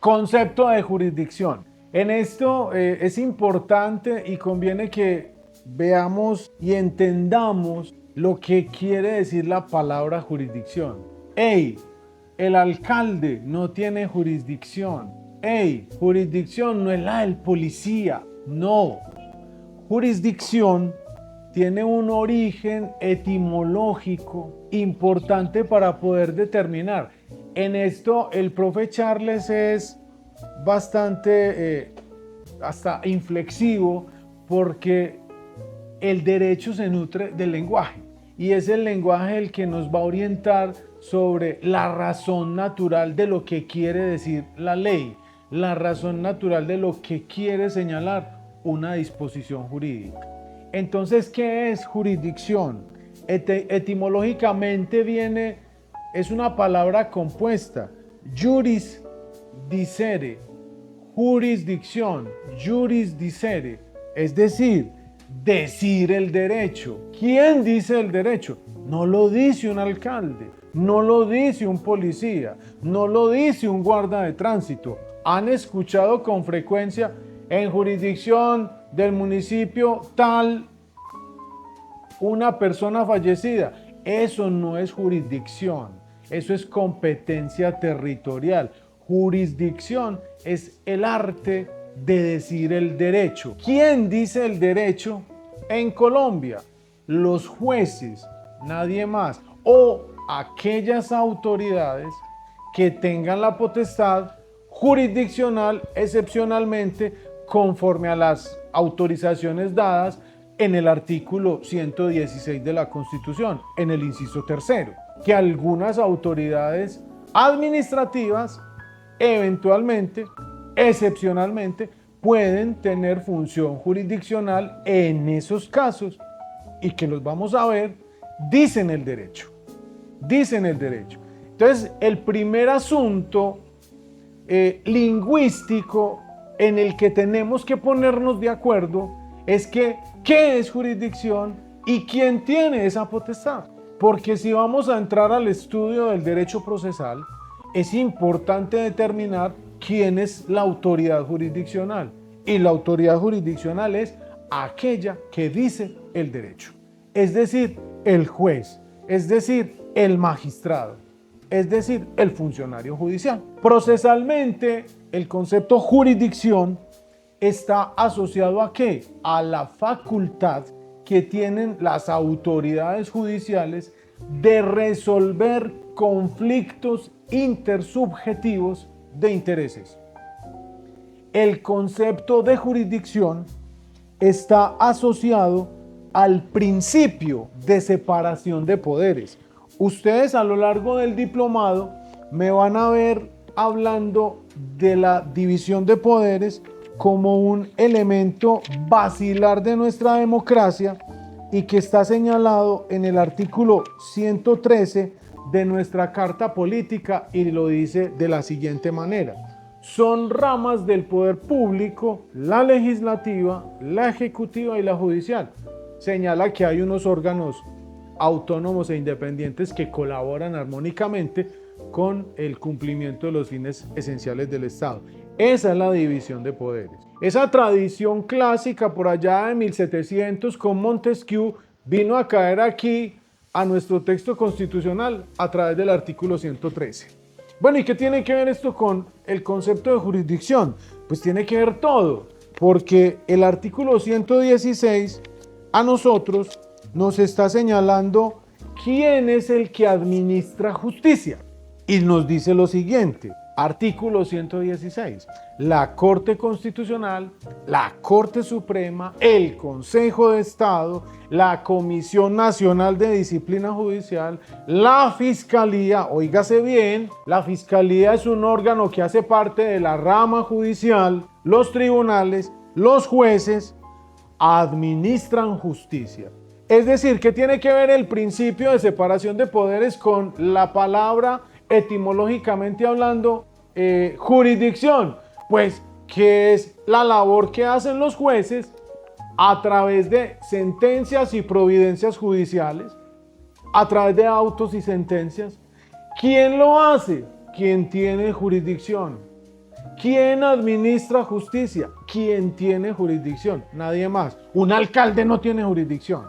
Concepto de jurisdicción. En esto es importante y conviene que veamos y entendamos lo que quiere decir la palabra jurisdicción. ¡Ey! El alcalde no tiene jurisdicción. ¡Ey! Jurisdicción no es la del policía. No. Jurisdicción tiene un origen etimológico importante para poder determinar. En esto el profe Charles es bastante hasta inflexivo porque el derecho se nutre del lenguaje y es el lenguaje el que nos va a orientar sobre la razón natural de lo que quiere decir la ley, la razón natural de lo que quiere señalar una disposición jurídica. Entonces, ¿qué es jurisdicción? Etimológicamente es una palabra compuesta. Juris dicere, jurisdicción, juris dicere, es decir, decir el derecho. ¿Quién dice el derecho? No lo dice un alcalde, no lo dice un policía, no lo dice un guarda de tránsito. Han escuchado con frecuencia en jurisdicción del municipio tal una persona fallecida. Eso no es jurisdicción, eso es competencia territorial. Jurisdicción es el arte de decir el derecho. ¿Quién dice el derecho en Colombia? Los jueces, nadie más, o aquellas autoridades que tengan la potestad jurisdiccional excepcionalmente conforme a las autorizaciones dadas en el artículo 116 de la Constitución, en el inciso tercero, que algunas autoridades administrativas eventualmente, excepcionalmente, pueden tener función jurisdiccional en esos casos y que los vamos a ver, dicen el derecho. Dicen el derecho. Entonces, el primer asunto lingüístico en el que tenemos que ponernos de acuerdo es que qué es jurisdicción y quién tiene esa potestad. Porque si vamos a entrar al estudio del derecho procesal, es importante determinar quién es la autoridad jurisdiccional. Y la autoridad jurisdiccional es aquella que dice el derecho. Es decir, el juez, es decir, el magistrado, es decir, el funcionario judicial. Procesalmente, el concepto jurisdicción está asociado ¿a qué? A la facultad que tienen las autoridades judiciales de resolver conflictos intersubjetivos de intereses. El concepto de jurisdicción está asociado al principio de separación de poderes. Ustedes a lo largo del diplomado me van a ver hablando de la división de poderes como un elemento basilar de nuestra democracia y que está señalado en el artículo 113 de nuestra Carta Política y lo dice de la siguiente manera. Son ramas del poder público, la legislativa, la ejecutiva y la judicial. Señala que hay unos órganos autónomos e independientes que colaboran armónicamente con el cumplimiento de los fines esenciales del Estado. Esa es la división de poderes. Esa tradición clásica por allá de 1700 con Montesquieu vino a caer aquí a nuestro texto constitucional a través del artículo 113. Bueno, ¿y qué tiene que ver esto con el concepto de jurisdicción? Pues tiene que ver todo, porque el artículo 116 a nosotros nos está señalando quién es el que administra justicia. Y nos dice lo siguiente, artículo 116, la Corte Constitucional, la Corte Suprema, el Consejo de Estado, la Comisión Nacional de Disciplina Judicial, la Fiscalía, óigase bien, la Fiscalía es un órgano que hace parte de la rama judicial, los tribunales, los jueces, administran justicia. Es decir, ¿qué tiene que ver el principio de separación de poderes con la palabra etimológicamente hablando, jurisdicción? Pues que es la labor que hacen los jueces a través de sentencias y providencias judiciales, a través de autos y sentencias. ¿Quién lo hace? Quien tiene jurisdicción. ¿Quién administra justicia? ¿Quién tiene jurisdicción? Nadie más. Un alcalde no tiene jurisdicción.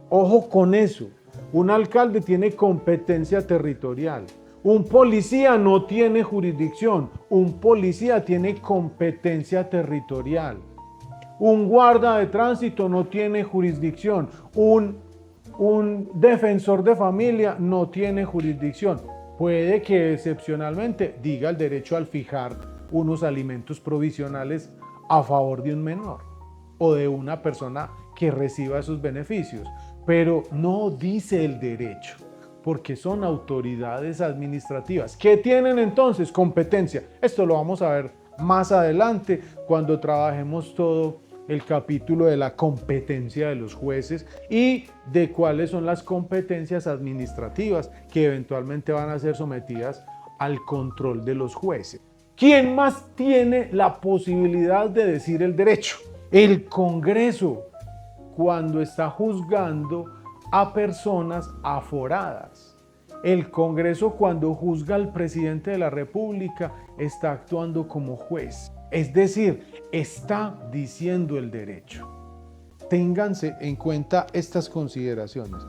Ojo con eso. Un alcalde tiene competencia territorial. Un policía no tiene jurisdicción. Un policía tiene competencia territorial. Un guarda de tránsito no tiene jurisdicción. Un defensor de familia no tiene jurisdicción. Puede que excepcionalmente diga el derecho al fijar unos alimentos provisionales a favor de un menor o de una persona que reciba esos beneficios, pero no dice el derecho, porque son autoridades administrativas que tienen entonces competencia. Esto lo vamos a ver más adelante cuando trabajemos todo el capítulo de la competencia de los jueces y de cuáles son las competencias administrativas que eventualmente van a ser sometidas al control de los jueces. ¿Quién más tiene la posibilidad de decir el derecho? El Congreso, cuando está juzgando a personas aforadas. El Congreso, cuando juzga al presidente de la República, está actuando como juez. Es decir, está diciendo el derecho. Ténganse en cuenta estas consideraciones.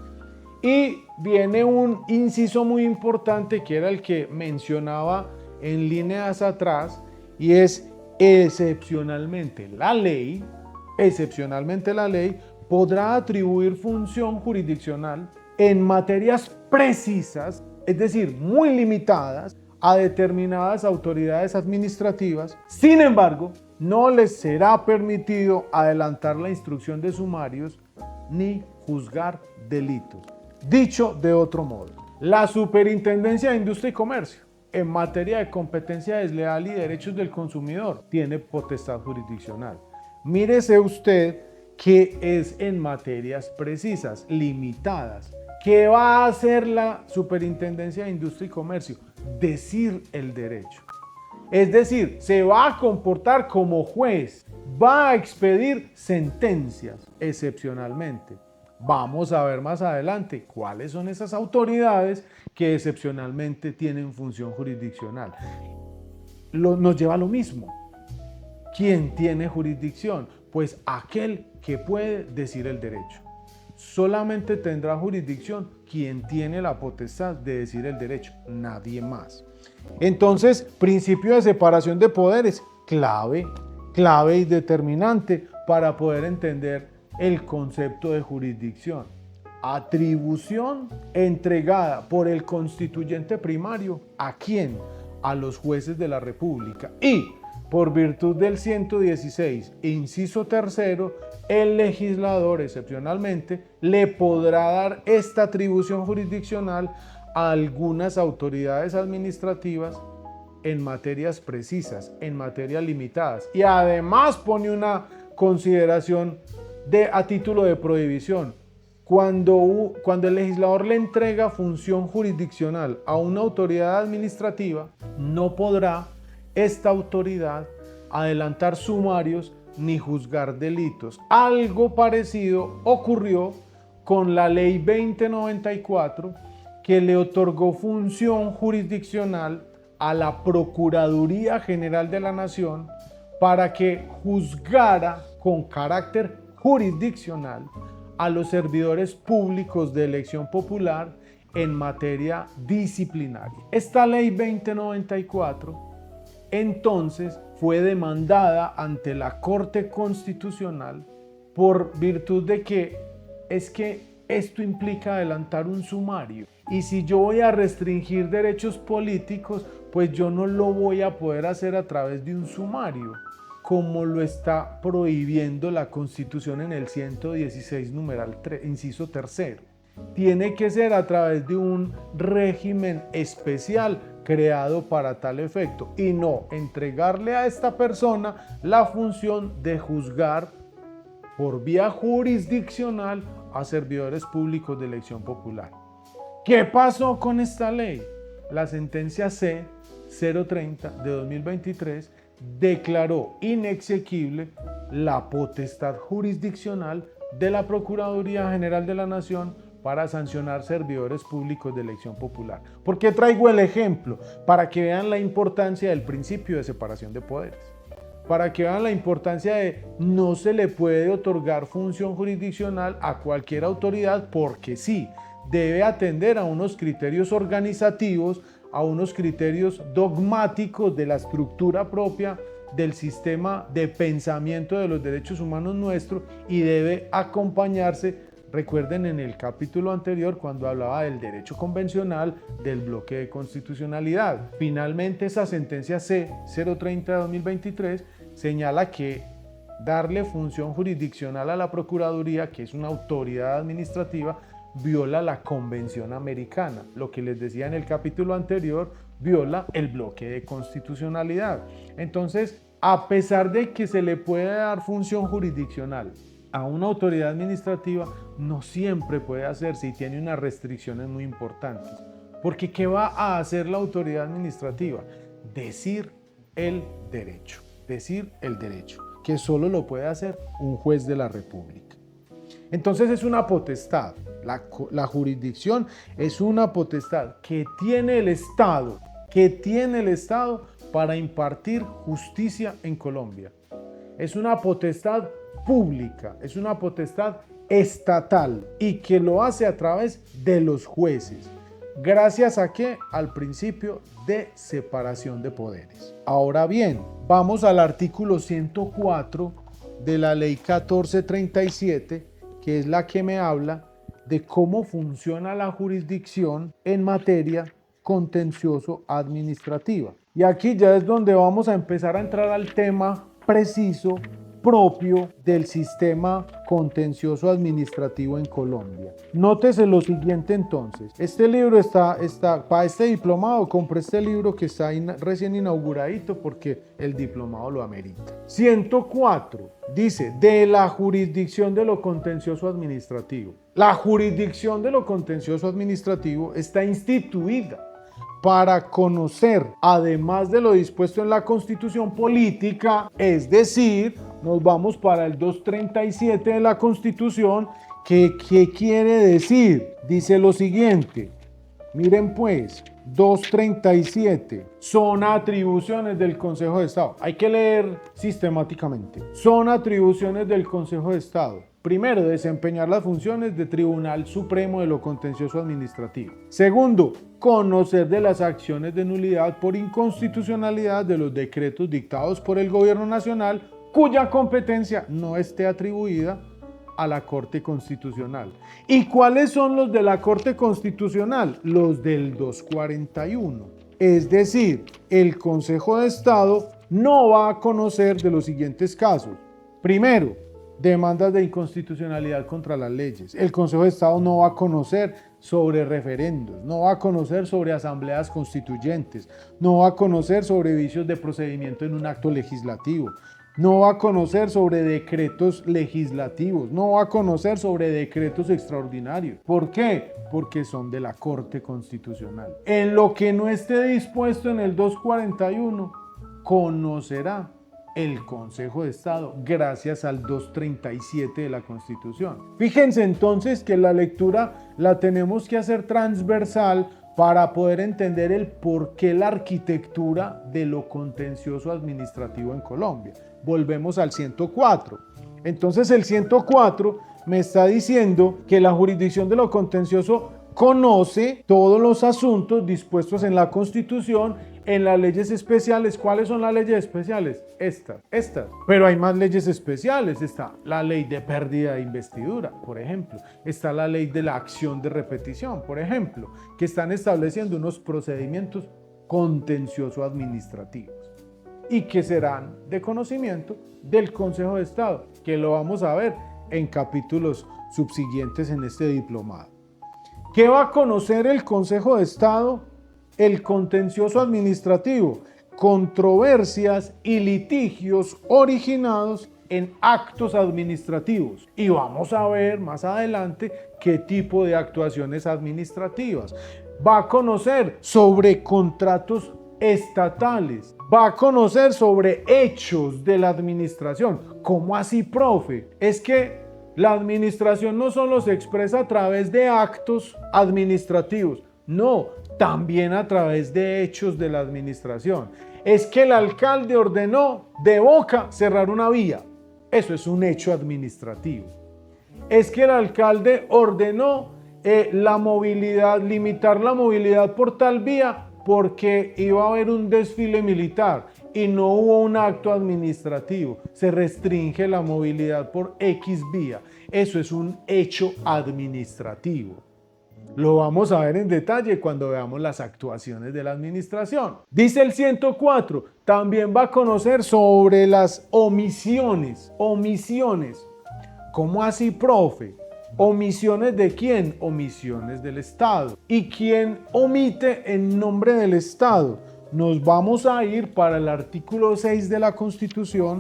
Y viene un inciso muy importante que era el que mencionaba en líneas atrás, y es excepcionalmente la ley podrá atribuir función jurisdiccional en materias precisas, es decir, muy limitadas, a determinadas autoridades administrativas. Sin embargo, no les será permitido adelantar la instrucción de sumarios ni juzgar delitos. Dicho de otro modo, la Superintendencia de Industria y Comercio, en materia de competencia desleal y derechos del consumidor, tiene potestad jurisdiccional. Mírese usted que es en materias precisas, limitadas. ¿Qué va a hacer la Superintendencia de Industria y Comercio? Decir el derecho. Es decir, se va a comportar como juez, va a expedir sentencias excepcionalmente. Vamos a ver más adelante cuáles son esas autoridades que excepcionalmente tienen función jurisdiccional. Nos lleva a lo mismo. ¿Quién tiene jurisdicción? Pues aquel que puede decir el derecho. Solamente tendrá jurisdicción quien tiene la potestad de decir el derecho, nadie más. Entonces, principio de separación de poderes, clave y determinante para poder entender el concepto de jurisdicción. Atribución entregada por el constituyente primario, ¿a quién? A los jueces de la República. Y por virtud del 116, inciso tercero, el legislador excepcionalmente le podrá dar esta atribución jurisdiccional a algunas autoridades administrativas en materias precisas, en materias limitadas. Y además pone una consideración a título de prohibición. Cuando el legislador le entrega función jurisdiccional a una autoridad administrativa, no podrá esta autoridad adelantar sumarios ni juzgar delitos. Algo parecido ocurrió con la Ley 2094, que le otorgó función jurisdiccional a la Procuraduría General de la Nación para que juzgara con carácter jurisdiccional a los servidores públicos de elección popular en materia disciplinaria. Esta Ley 2094 entonces fue demandada ante la Corte Constitucional por virtud de que esto implica adelantar un sumario. Y si yo voy a restringir derechos políticos, pues yo no lo voy a poder hacer a través de un sumario, como lo está prohibiendo la Constitución en el 116, numeral 3, inciso tercero. Tiene que ser a través de un régimen especial creado para tal efecto y no entregarle a esta persona la función de juzgar por vía jurisdiccional a servidores públicos de elección popular. ¿Qué pasó con esta ley? La sentencia C-030 de 2023 declaró inexequible la potestad jurisdiccional de la Procuraduría General de la Nación para sancionar servidores públicos de elección popular. ¿Por qué traigo el ejemplo? Para que vean la importancia del principio de separación de poderes. Para que vean la importancia de no se le puede otorgar función jurisdiccional a cualquier autoridad porque sí, debe atender a unos criterios organizativos, a unos criterios dogmáticos de la estructura propia del sistema de pensamiento de los derechos humanos nuestro y debe acompañarse. Recuerden en el capítulo anterior cuando hablaba del derecho convencional, del bloque de constitucionalidad. Finalmente esa sentencia C-030 de 2023 señala que darle función jurisdiccional a la Procuraduría, que es una autoridad administrativa, viola la Convención Americana. Lo que les decía en el capítulo anterior, viola el bloque de constitucionalidad. Entonces, a pesar de que se le puede dar función jurisdiccional a una autoridad administrativa, no siempre puede hacerse y tiene unas restricciones muy importantes. Porque ¿qué va a hacer la autoridad administrativa? Decir el derecho. Decir el derecho, que solo lo puede hacer un juez de la República. Entonces es una potestad. La jurisdicción es una potestad que tiene el Estado, para impartir justicia en Colombia. Es una potestad pública, es una potestad estatal y que lo hace a través de los jueces. ¿Gracias a qué? Al principio de separación de poderes. Ahora bien, vamos al artículo 104 de la ley 1437, que es la que me habla de cómo funciona la jurisdicción en materia contencioso administrativa. Y aquí ya es donde vamos a empezar a entrar al tema preciso propio del sistema contencioso administrativo en Colombia. Nótese lo siguiente entonces. Este libro está para este diplomado, compré este libro que está recién inauguradito porque el diplomado lo amerita. 104 dice de la jurisdicción de lo contencioso administrativo. La jurisdicción de lo contencioso administrativo está instituida para conocer, además de lo dispuesto en la Constitución política, es decir, nos vamos para el 237 de la Constitución, ¿qué quiere decir? Dice lo siguiente, miren pues, 237, son atribuciones del Consejo de Estado. Hay que leer sistemáticamente. Son atribuciones del Consejo de Estado. Primero, desempeñar las funciones de Tribunal Supremo de lo Contencioso Administrativo. Segundo, conocer de las acciones de nulidad por inconstitucionalidad de los decretos dictados por el Gobierno Nacional cuya competencia no esté atribuida a la Corte Constitucional. ¿Y cuáles son los de la Corte Constitucional? Los del 241. Es decir, el Consejo de Estado no va a conocer de los siguientes casos. Primero, demandas de inconstitucionalidad contra las leyes. El Consejo de Estado no va a conocer sobre referendos, no va a conocer sobre asambleas constituyentes, no va a conocer sobre vicios de procedimiento en un acto legislativo, no va a conocer sobre decretos legislativos, no va a conocer sobre decretos extraordinarios. ¿Por qué? Porque son de la Corte Constitucional. En lo que no esté dispuesto en el 241, conocerá el Consejo de Estado gracias al 237 de la Constitución. Fíjense entonces que la lectura la tenemos que hacer transversal para poder entender el por qué la arquitectura de lo contencioso administrativo en Colombia. Volvemos al 104. Entonces el 104 me está diciendo que la jurisdicción de lo contencioso conoce todos los asuntos dispuestos en la Constitución, en las leyes especiales. ¿Cuáles son las leyes especiales? Estas. Pero hay más leyes especiales. Está la ley de pérdida de investidura, por ejemplo. Está la ley de la acción de repetición, por ejemplo, que están estableciendo unos procedimientos contencioso administrativos y que serán de conocimiento del Consejo de Estado, que lo vamos a ver en capítulos subsiguientes en este diplomado. ¿Qué va a conocer el Consejo de Estado? El contencioso administrativo, controversias y litigios originados en actos administrativos. Y vamos a ver más adelante qué tipo de actuaciones administrativas. Va a conocer sobre contratos estatales, va a conocer sobre hechos de la administración. ¿Cómo así, profe? Es que La administración no solo se expresa a través de actos administrativos, no, también a través de hechos de la administración. Es que el alcalde ordenó de boca cerrar una vía. Eso es un hecho administrativo. Es que el alcalde ordenó la movilidad, limitar la movilidad por tal vía porque iba a haber un desfile militar y no hubo un acto administrativo. Se restringe la movilidad por X vía. Eso es un hecho administrativo. Lo vamos a ver en detalle cuando veamos las actuaciones de la administración. Dice el 104, también va a conocer sobre las omisiones. Omisiones. ¿Cómo así, profe? ¿Omisiones de quién? Omisiones del Estado. ¿Y quién omite en nombre del Estado? Nos vamos a ir para el artículo 6 de la Constitución,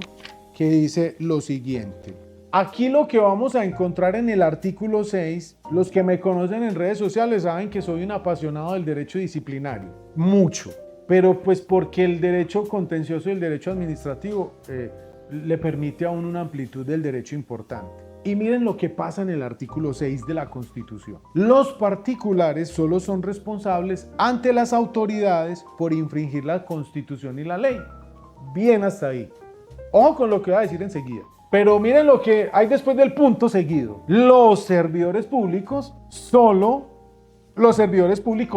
que dice lo siguiente. Aquí lo que vamos a encontrar en el artículo 6, los que me conocen en redes sociales saben que soy un apasionado del derecho disciplinario, mucho, pero pues porque el derecho contencioso y el derecho administrativo le permite a uno una amplitud del derecho importante. Y miren lo que pasa en el artículo 6 de la Constitución. Los particulares solo son responsables ante las autoridades por infringir la Constitución y la ley. Bien hasta ahí. Ojo con lo que voy a decir enseguida. Pero miren lo que hay después del punto seguido. Los servidores públicos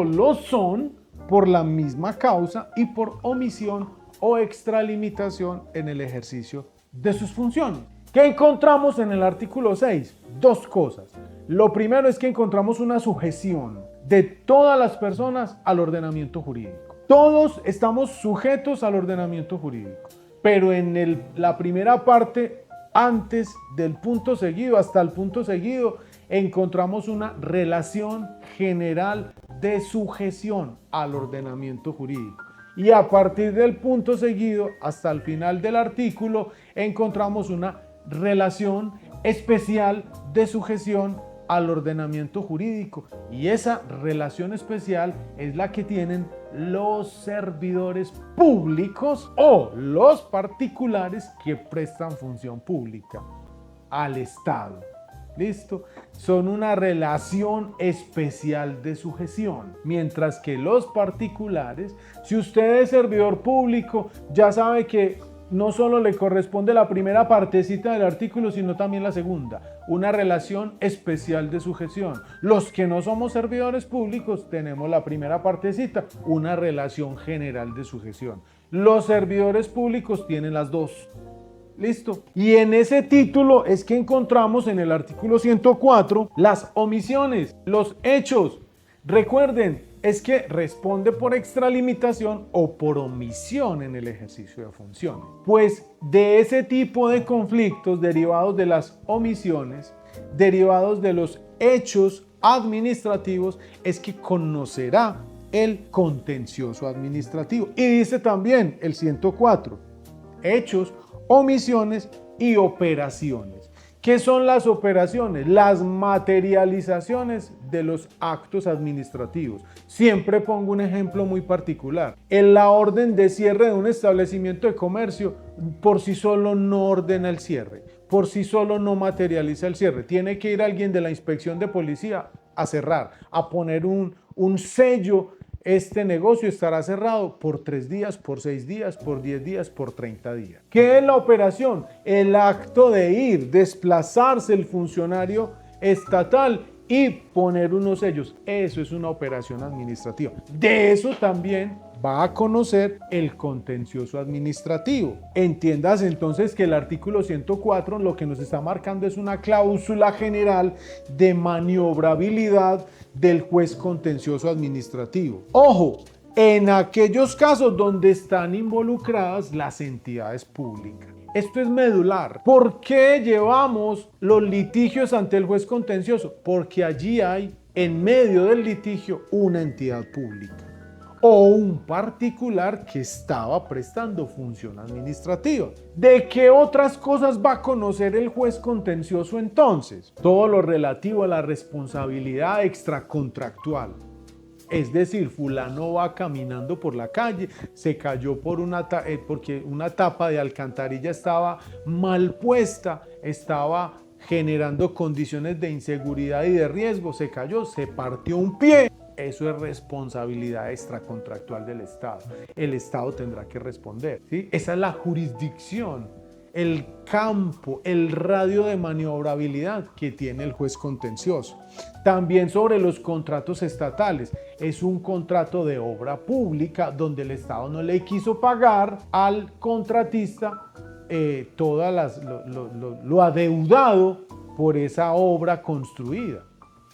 lo son por la misma causa y por omisión o extralimitación en el ejercicio de sus funciones. ¿Qué encontramos en el artículo 6? Dos cosas. Lo primero es que encontramos una sujeción de todas las personas al ordenamiento jurídico. Todos estamos sujetos al ordenamiento jurídico, pero en la primera parte, antes del punto seguido, hasta el punto seguido, encontramos una relación general de sujeción al ordenamiento jurídico. Y a partir del punto seguido, hasta el final del artículo, encontramos una relación especial de sujeción al ordenamiento jurídico. Y esa relación especial es la que tienen los servidores públicos o los particulares que prestan función pública al Estado. ¿Listo? Son una relación especial de sujeción. Mientras que los particulares, si usted es servidor público, ya sabe que no solo le corresponde la primera partecita del artículo, sino también la segunda, una relación especial de sujeción. Los que no somos servidores públicos tenemos la primera partecita, una relación general de sujeción. Los servidores públicos tienen las dos. ¿Listo? Y en ese título es que encontramos en el artículo 104 las omisiones, los hechos. Recuerden, es que responde por extralimitación o por omisión en el ejercicio de funciones. Pues de ese tipo de conflictos derivados de las omisiones, derivados de los hechos administrativos, es que conocerá el contencioso administrativo. Y dice también el 104, hechos, omisiones y operaciones. ¿Qué son las operaciones? Las materializaciones de los actos administrativos. Siempre pongo un ejemplo muy particular. En la orden de cierre de un establecimiento de comercio, por sí solo no ordena el cierre, por sí solo no materializa el cierre. Tiene que ir alguien de la inspección de policía a cerrar, a poner un sello. Este negocio estará cerrado por 3 días, por 6 días, por 10 días, por 30 días. ¿Qué es la operación? El acto de ir, desplazarse el funcionario estatal y poner unos sellos. Eso es una operación administrativa. De eso también va a conocer el contencioso administrativo. Entiendas entonces que el artículo 104 lo que nos está marcando es una cláusula general de maniobrabilidad del juez contencioso administrativo. Ojo, en aquellos casos donde están involucradas las entidades públicas. Esto es medular. ¿Por qué llevamos los litigios ante el juez contencioso? Porque allí hay, en medio del litigio, una entidad pública o un particular que estaba prestando función administrativa. ¿De qué otras cosas va a conocer el juez contencioso entonces? Todo lo relativo a la responsabilidad extracontractual. Es decir, fulano va caminando por la calle, se cayó porque una tapa de alcantarilla estaba mal puesta, estaba generando condiciones de inseguridad y de riesgo, se cayó, se partió un pie. Eso es responsabilidad extracontractual del Estado. El Estado tendrá que responder, ¿sí? Esa es la jurisdicción, el campo, el radio de maniobrabilidad que tiene el juez contencioso. También sobre los contratos estatales. Es un contrato de obra pública donde el Estado no le quiso pagar al contratista lo adeudado por esa obra construida.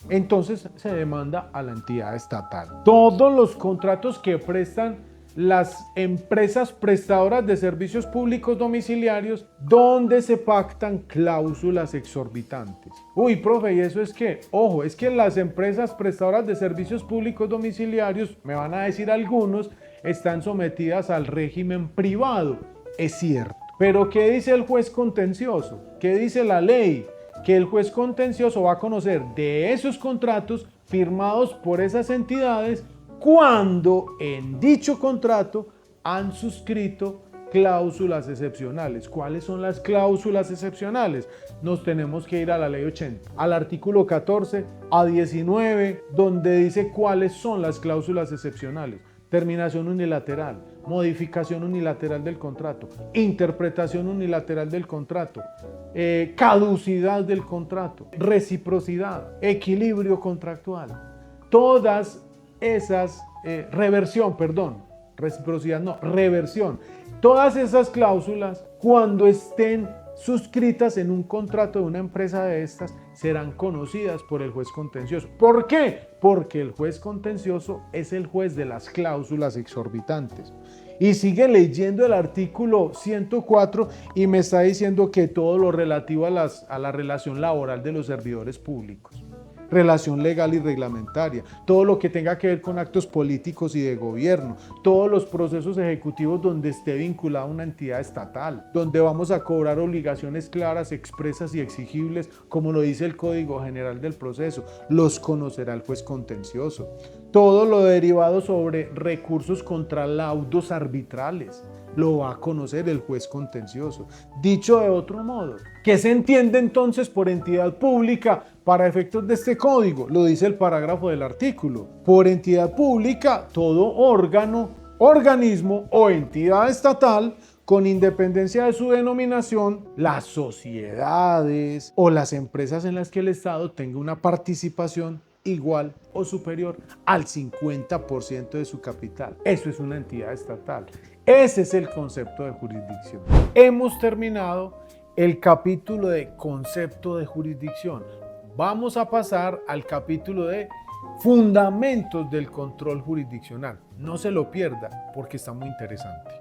Entonces se demanda a la entidad estatal. Todos los contratos que prestan las empresas prestadoras de servicios públicos domiciliarios donde se pactan cláusulas exorbitantes. Uy, profe, ¿y eso es qué? Ojo, es que las empresas prestadoras de servicios públicos domiciliarios, me van a decir algunos, están sometidas al régimen privado. Es cierto. Pero ¿qué dice el juez contencioso? ¿Qué dice la ley? Que el juez contencioso va a conocer de esos contratos firmados por esas entidades cuando en dicho contrato han suscrito cláusulas excepcionales. ¿Cuáles son las cláusulas excepcionales? Nos tenemos que ir a la ley 80, al artículo 14 a 19, donde dice cuáles son las cláusulas excepcionales. Terminación unilateral, modificación unilateral del contrato, interpretación unilateral del contrato, caducidad del contrato, reciprocidad, equilibrio contractual. Todas esas, reversión. Todas esas cláusulas, cuando estén suscritas en un contrato de una empresa de estas, serán conocidas por el juez contencioso. ¿Por qué? Porque el juez contencioso es el juez de las cláusulas exorbitantes. Y sigue leyendo el artículo 104 y me está diciendo que todo lo relativo a la relación laboral de los servidores públicos, relación legal y reglamentaria, todo lo que tenga que ver con actos políticos y de gobierno, todos los procesos ejecutivos donde esté vinculada una entidad estatal, donde vamos a cobrar obligaciones claras, expresas y exigibles, como lo dice el Código General del Proceso, los conocerá el juez contencioso. Todo lo derivado sobre recursos contra laudos arbitrales, lo va a conocer el juez contencioso. Dicho de otro modo, ¿qué se entiende entonces por entidad pública para efectos de este código? Lo dice el parágrafo del artículo. Por entidad pública, todo órgano, organismo o entidad estatal con independencia de su denominación, las sociedades o las empresas en las que el Estado tenga una participación igual o superior al 50% de su capital. Eso es una entidad estatal. Ese es el concepto de jurisdicción. Hemos terminado el capítulo de concepto de jurisdicción. Vamos a pasar al capítulo de fundamentos del control jurisdiccional. No se lo pierda porque está muy interesante.